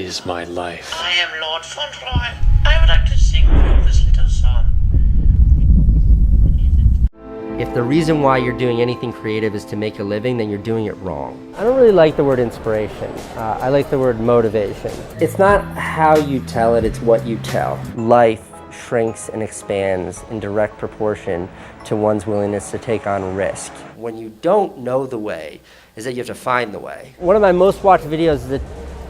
is my life. I am Lord Fauntleroy. I would like to sing you this little song. If the reason why you're doing anything creative is to make a living, then you're doing it wrong. I don't really like the word inspiration. I like the word motivation. It's not how you tell it, it's what you tell. Life shrinks and expands in direct proportion to one's willingness to take on risk. When you don't know the way, is that you have to find the way. One of my most watched videos that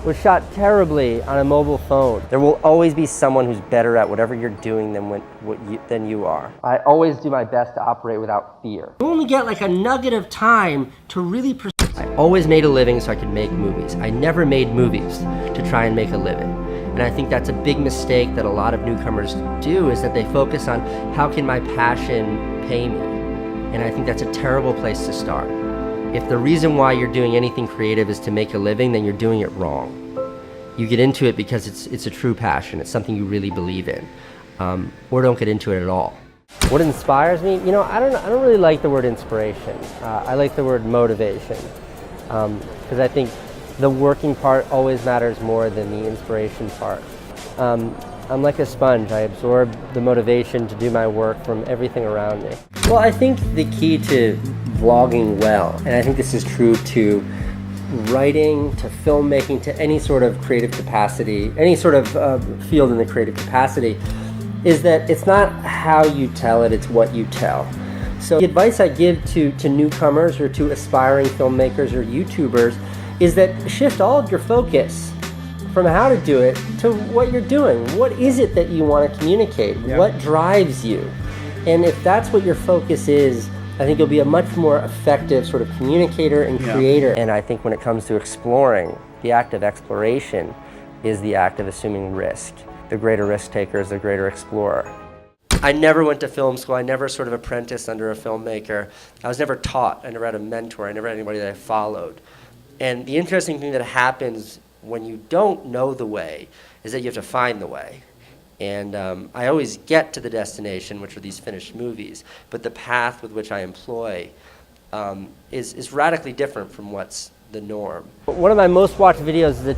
was shot terribly on a mobile phone. There will always be someone who's better at whatever you're doing than you are. I always do my best to operate without fear. You only get like a nugget of time to really pursue. I always made a living so I could make movies. I never made movies to try and make a living. And I think that's a big mistake that a lot of newcomers do, is that they focus on how can my passion pay me? And I think that's a terrible place to start. If the reason why you're doing anything creative is to make a living, then you're doing it wrong. You get into it because it's a true passion, it's something you really believe in, or don't get into it at all. What inspires me? You know, I don't really like the word inspiration. I like the word motivation, because I think the working part always matters more than the inspiration part. I'm like a sponge. I absorb the motivation to do my work from everything around me. Well, I think the key to vlogging well, and I think this is true to writing, to filmmaking, to any sort of creative capacity, any sort of field in the creative capacity, is that it's not how you tell it, it's what you tell. So the advice I give to newcomers or to aspiring filmmakers or YouTubers is that shift all of your focus from how to do it to what you're doing. What is it that you want to communicate? Yeah. What drives you? And if that's what your focus is, I think you'll be a much more effective sort of communicator and creator. And I think when it comes to exploring, the act of exploration is the act of assuming risk. The greater risk taker is the greater explorer. I never went to film school. I never sort of apprenticed under a filmmaker. I was never taught. I never had a mentor. I never had anybody that I followed. And the interesting thing that happens when you don't know the way is that you have to find the way. And I always get to the destination, which are these finished movies, but the path with which I employ is radically different from what's the norm. One of my most watched videos that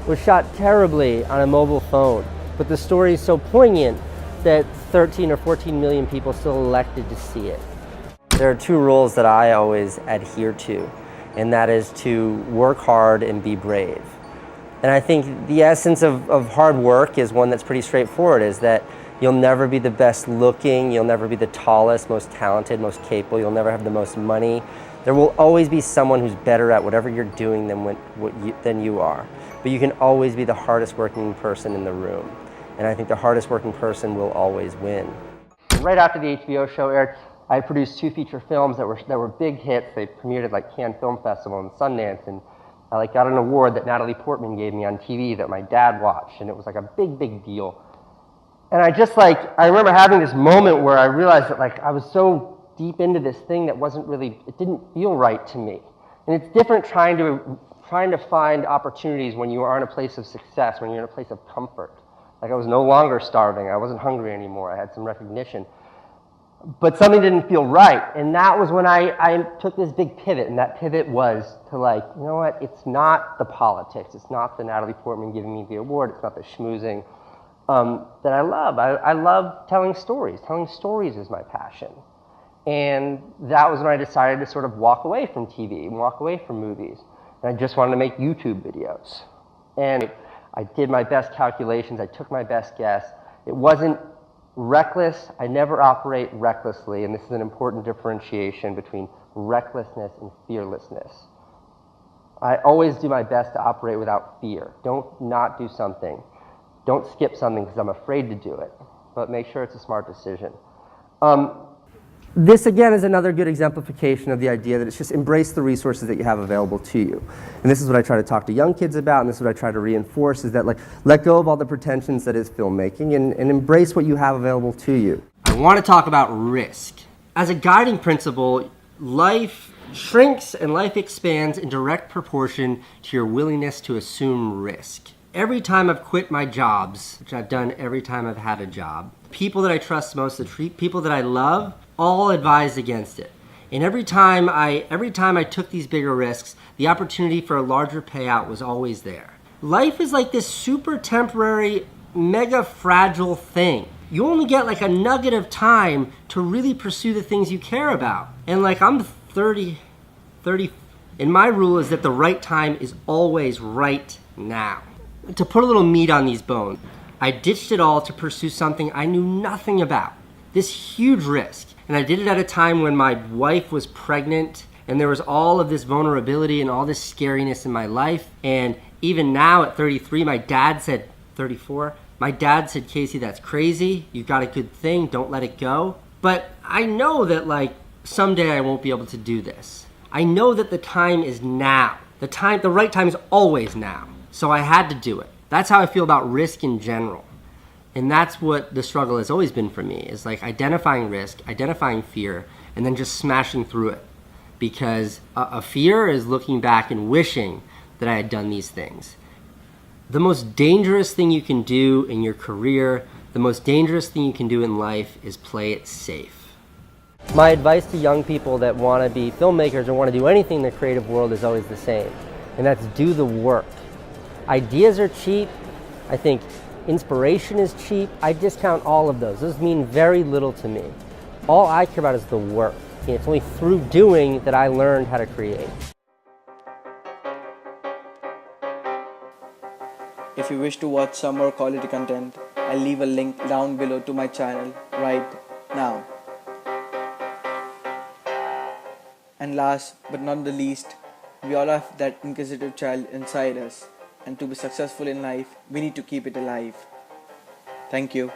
was shot terribly on a mobile phone, but the story is so poignant that 13 or 14 million people still elected to see it. There are two rules that I always adhere to, and that is to work hard and be brave. And I think the essence of hard work is one that's pretty straightforward, is that you'll never be the best looking, you'll never be the tallest, most talented, most capable, you'll never have the most money. There will always be someone who's better at whatever you're doing than you are. But you can always be the hardest working person in the room. And I think the hardest working person will always win. Right after the HBO show aired, I produced 2 feature films that were big hits. They premiered at like Cannes Film Festival and Sundance, and I got an award that Natalie Portman gave me on TV that my dad watched, and it was like a big deal. And I remember having this moment where I realized that I was so deep into this thing that it didn't feel right to me. And it's different trying to find opportunities when you are in a place of success, when you're in a place of comfort. I was no longer starving, I wasn't hungry anymore, I had some recognition. But something didn't feel right, and that was when I took this big pivot, and that pivot was to you know what, it's not the politics, it's not the Natalie Portman giving me the award, it's not the schmoozing that I love. I love telling stories. Telling stories is my passion. And that was when I decided to sort of walk away from TV and walk away from movies. And I just wanted to make YouTube videos. And I did my best calculations, I took my best guess. It wasn't reckless. I never operate recklessly, and this is an important differentiation between recklessness and fearlessness. I always do my best to operate without fear. Don't not do something. Don't skip something because I'm afraid to do it, but make sure it's a smart decision. This, again, is another good exemplification of the idea that it's just embrace the resources that you have available to you. And this is what I try to talk to young kids about, and this is what I try to reinforce, is that let go of all the pretensions that is filmmaking and embrace what you have available to you. I want to talk about risk. As a guiding principle, life shrinks and life expands in direct proportion to your willingness to assume risk. Every time I've quit my jobs, which I've done every time I've had a job, people that I trust most, the people that I love, all advised against it. And every time I took these bigger risks, the opportunity for a larger payout was always there. Life is like this super temporary, mega fragile thing. You only get like a nugget of time to really pursue the things you care about. And like I'm 30, and my rule is that the right time is always right now. To put a little meat on these bones, I ditched it all to pursue something I knew nothing about. This huge risk. And I did it at a time when my wife was pregnant and there was all of this vulnerability and all this scariness in my life. And even now at 33, my dad said, 34, my dad said, Casey, that's crazy. You got a good thing. Don't let it go. But I know that like someday I won't be able to do this. I know that the time is now. The right time is always now. So I had to do it. That's how I feel about risk in general. And that's what the struggle has always been for me, is like identifying risk, identifying fear, and then just smashing through it. Because a fear is looking back and wishing that I had done these things. The most dangerous thing you can do in your career, the most dangerous thing you can do in life is play it safe. My advice to young people that want to be filmmakers or want to do anything in the creative world is always the same, and that's do the work. Ideas are cheap. I think inspiration is cheap. I discount all of those. Those mean very little to me. All I care about is the work. It's only through doing that I learned how to create. If you wish to watch some more quality content, I'll leave a link down below to my channel right now. And last but not the least, we all have that inquisitive child inside us. And to be successful in life, we need to keep it alive. Thank you.